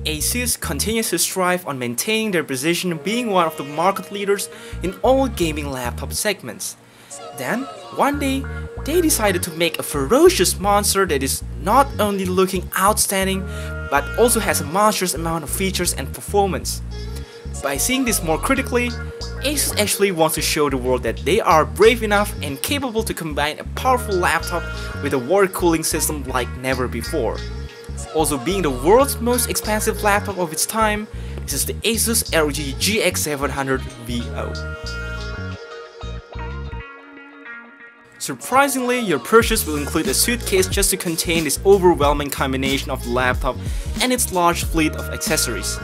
Asus continues to strive on maintaining their position being one of the market leaders in all gaming laptop segments. Then, one day, they decided to make a ferocious monster that is not only looking outstanding, but also has a monstrous amount of features and performance. By seeing this more critically, Asus actually wants to show the world that they are brave enough and capable to combine a powerful laptop with a water cooling system like never before. Also being the world's most expensive laptop of its time, this is the Asus ROG GX700 VO. Surprisingly, your purchase will include a suitcase just to contain this overwhelming combination of the laptop and its large fleet of accessories.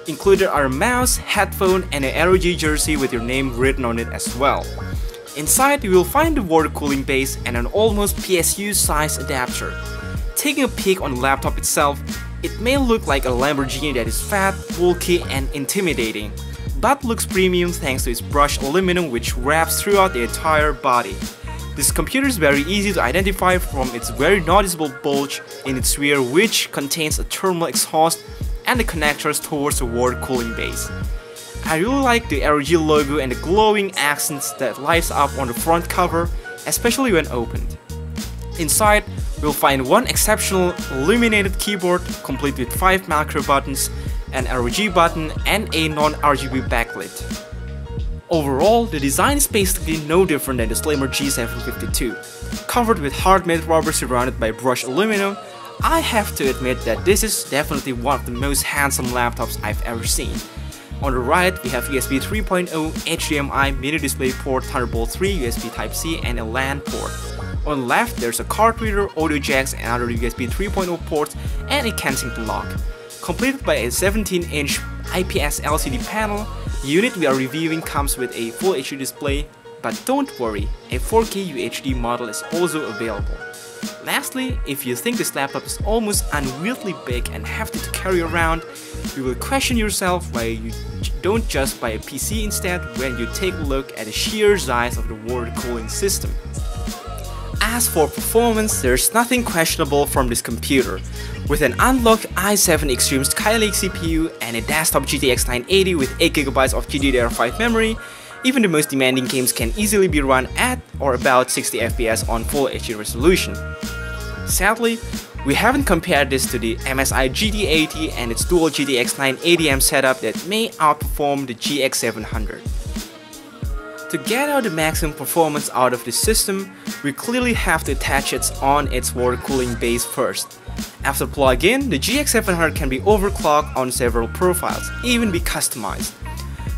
Included are a mouse, headphone, and a ROG jersey with your name written on it as well. Inside, you will find the water cooling base and an almost PSU size adapter. Taking a peek on the laptop itself, it may look like a Lamborghini that is fat, bulky, and intimidating, but looks premium thanks to its brushed aluminum which wraps throughout the entire body. This computer is very easy to identify from its very noticeable bulge in its rear which contains a thermal exhaust and the connectors towards the water cooling base. I really like the ROG logo and the glowing accents that lights up on the front cover, especially when opened. Inside, we'll find one exceptional illuminated keyboard complete with 5 macro buttons, an ROG button, and a non-RGB backlit. Overall, the design is basically no different than the slimmer G752. Covered with hard-made rubber surrounded by brushed aluminum, I have to admit that this is definitely one of the most handsome laptops I've ever seen. On the right, we have USB 3.0, HDMI, mini display port, Thunderbolt 3, USB Type-C, and a LAN port. On the left, there's a card reader, audio jacks, and other USB 3.0 ports, and a Kensington lock. Completed by a 17-inch IPS LCD panel, the unit we are reviewing comes with a Full HD display, but don't worry, a 4K UHD model is also available. Lastly, if you think this laptop is almost unwieldy big and hefty to carry around, you will question yourself why you don't just buy a PC instead when you take a look at the sheer size of the water cooling system. As for performance, there's nothing questionable from this computer. With an unlocked i7 Extreme Skylake CPU and a desktop GTX 980 with 8GB of GB DDR5 memory, even the most demanding games can easily be run at or about 60 FPS on Full HD resolution. Sadly, we haven't compared this to the MSI GT80 and its dual GTX 980M setup that may outperform the GX700. To get out the maximum performance out of this system, we clearly have to attach it on its water cooling base first. After plug-in, the GX700 can be overclocked on several profiles, even be customized.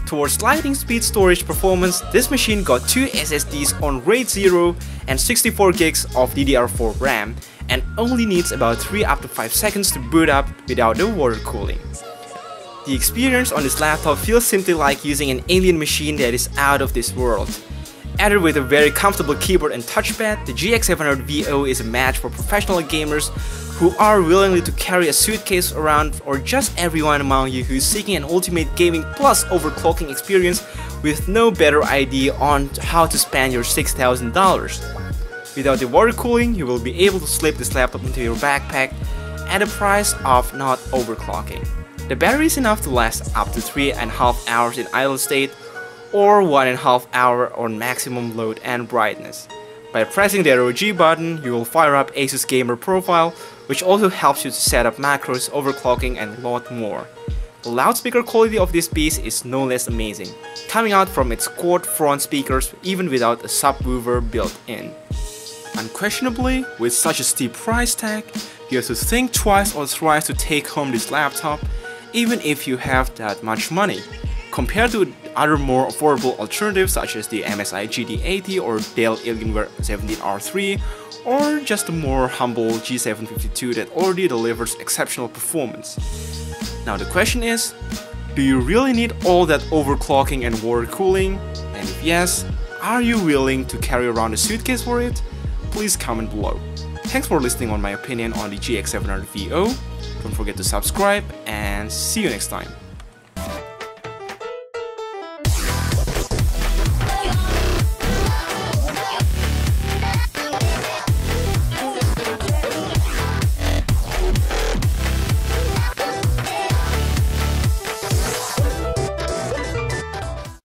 Towards lightning speed storage performance, this machine got 2 SSDs on RAID 0 and 64GB of DDR4 RAM, and only needs about 3 up to 5 seconds to boot up without the water cooling. The experience on this laptop feels simply like using an alien machine that is out of this world. Added with a very comfortable keyboard and touchpad, the GX700 VO is a match for professional gamers who are willing to carry a suitcase around, or just everyone among you who is seeking an ultimate gaming plus overclocking experience with no better idea on how to spend your $6,000. Without the water cooling, you will be able to slip this laptop into your backpack at a price of not overclocking. The battery is enough to last up to 3.5 hours in idle state or 1.5 hours on maximum load and brightness. By pressing the ROG button, you will fire up Asus Gamer Profile, which also helps you to set up macros, overclocking, and a lot more. The loudspeaker quality of this beast is no less amazing, coming out from its quad front speakers even without a subwoofer built in. Unquestionably, with such a steep price tag, you have to think twice or thrice to take home this laptop, even if you have that much money. Compared to other more affordable alternatives such as the MSI GT80 or Dell Alienware 17R3, or just the more humble G752 that already delivers exceptional performance. Now the question is, do you really need all that overclocking and water cooling? And if yes, are you willing to carry around a suitcase for it? Please comment below. Thanks for listening on my opinion on the GX700 VO. Don't forget to subscribe and see you next time.